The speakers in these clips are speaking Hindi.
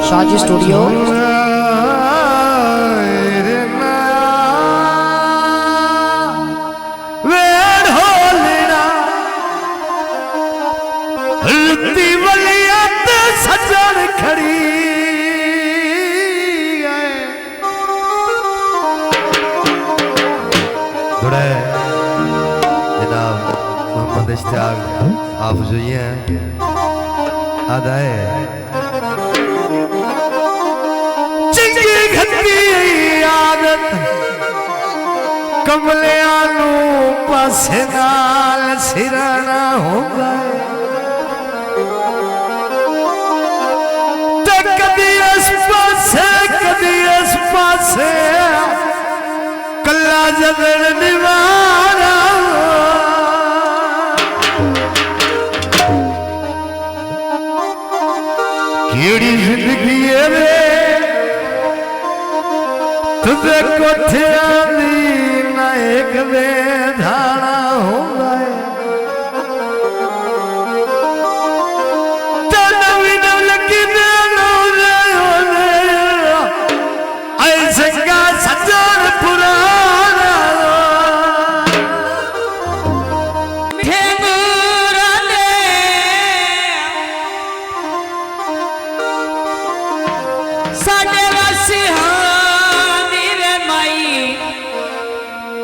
शाजी स्टूडियो। सजन खड़ी थोड़ा जनाब मोहम्मद इश्तियाक आप जो ये हैं आदाए चंगी घटी आदत कमलियां नू पासे नाल सिराना होगा कला जदन निवारा केड़ी जिंदगी वे तुझे कोठिया दी ना एक वे धारा होगा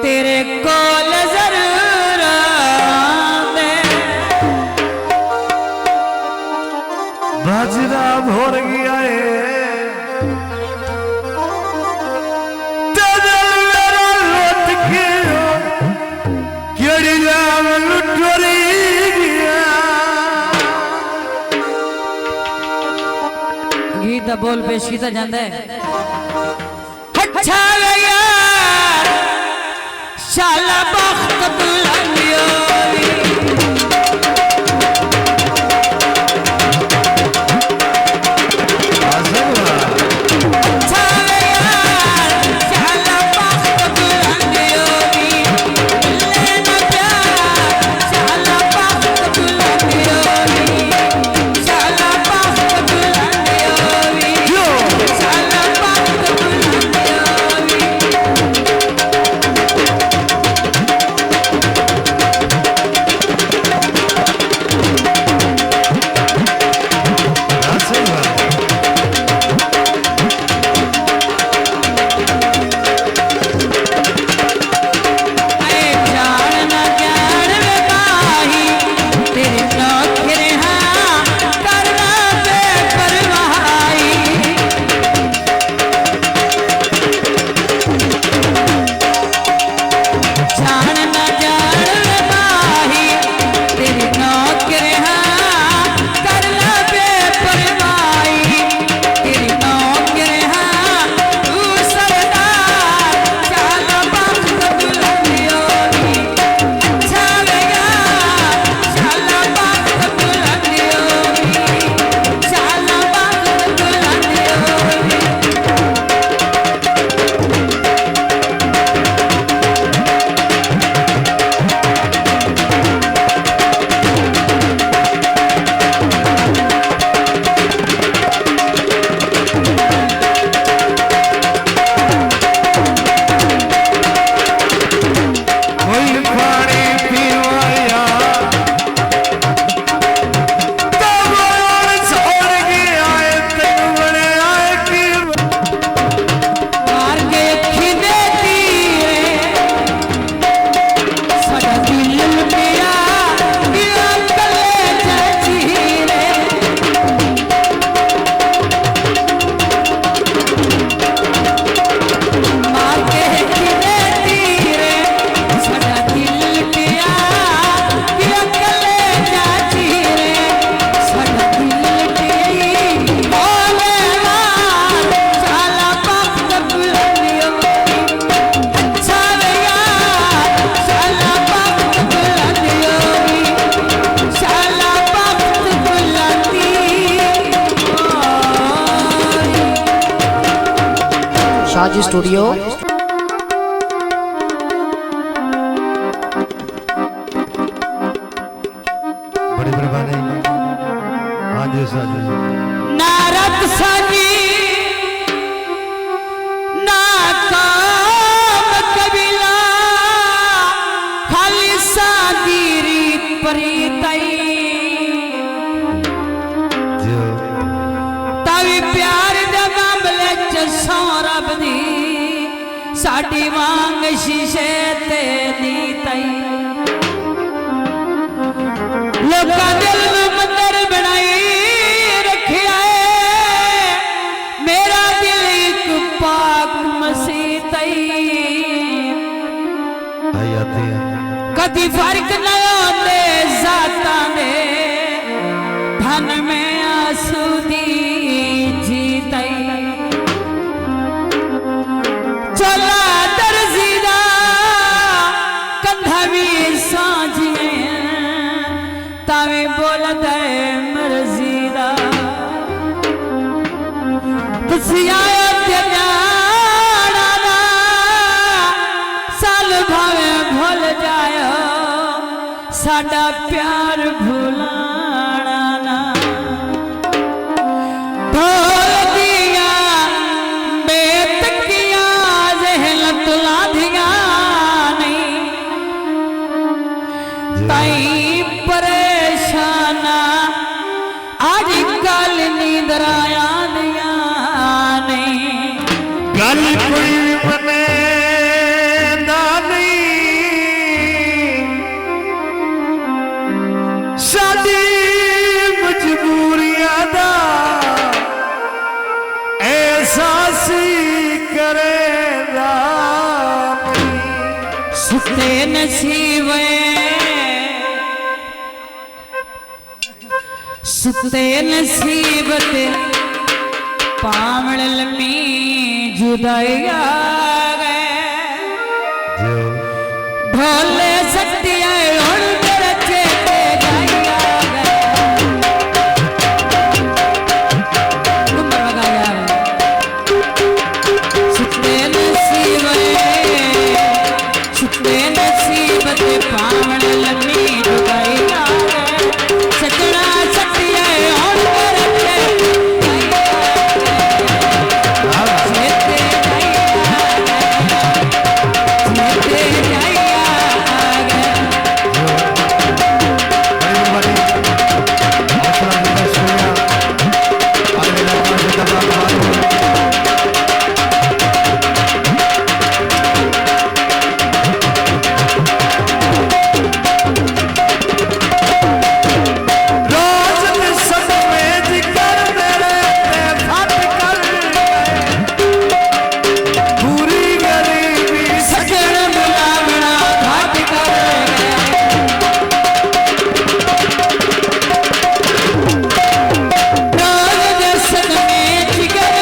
तेरे कोल जरूर बाजरा भोर गया है गीत बोल पेश किया जाता है अच्छा यार शाला बख्त बुलंदियो शाजी स्टूडियो। बड़े बड़े गाने हाँ जी साजी नारद साजी भी प्यार दे मामले च सौ रब दी साडी वांग शीशे ते नी तई लोका दिल में मंदिर बनाई रखिया है मेरा दिल एक पाक मसीह तई कदी फर्क न आंदे जाता दे धन में आसूदी जीतई चला दर्जीदा कंधा भी सांझे तावे बोलद मर्जीदा तुसी आयो ते जाना ना साल भावे भूल जायो साडा प्यार भुलाना ना ढोल दिया बेतकिया जहल तुला दिया नहीं ताई परेशाना आज कल नींद आया दिया नहीं गल कोई मने दानी साडी मजबूरियां दा एहसास करेगा सुते नसीब सुते नसीब ते पावड़ लम्मी जुदाई आ गए ढोले सटिया उड़ मेरे चेते गाई आ गए नंबर लगा यार सुते नसीब ते पावड़ लम्मी जुदाई आ गए सजना सटिया उड़ मेरे चेते जिगर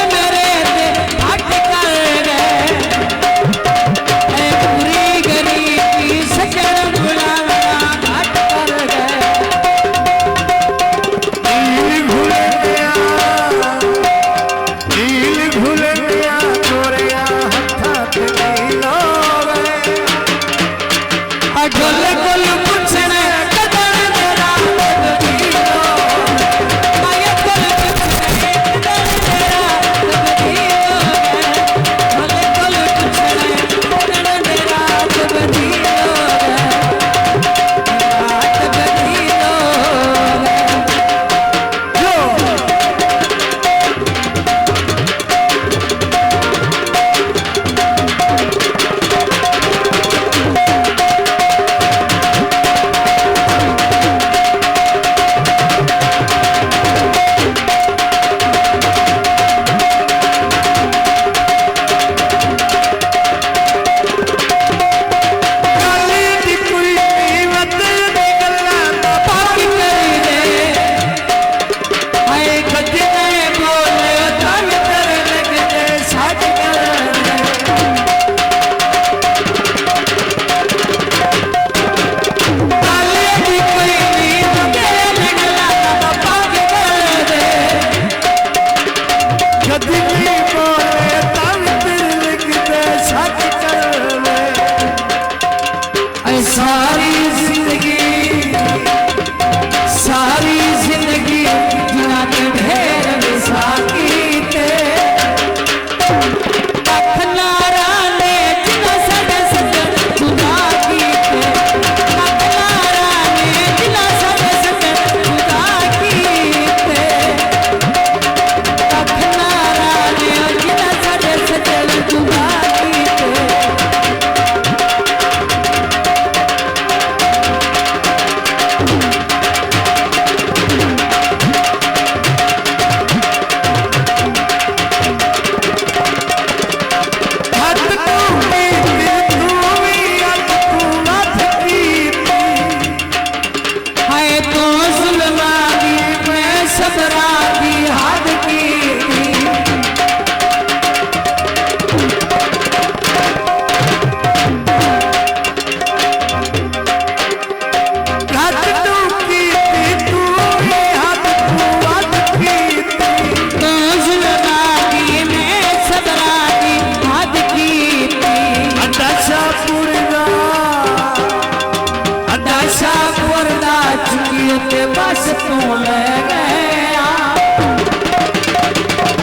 बस तू ले गया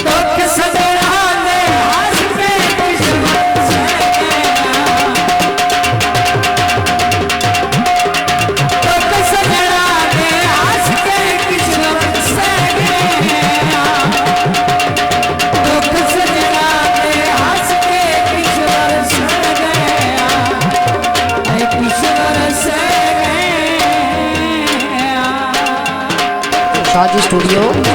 दुख सजना ने हंस के किस्मत से गया दुख सजना ने हंस के किस्मत से गया दुख सजना ने हंस के किस्मत से गया किस्मत से गया Shaji Studio.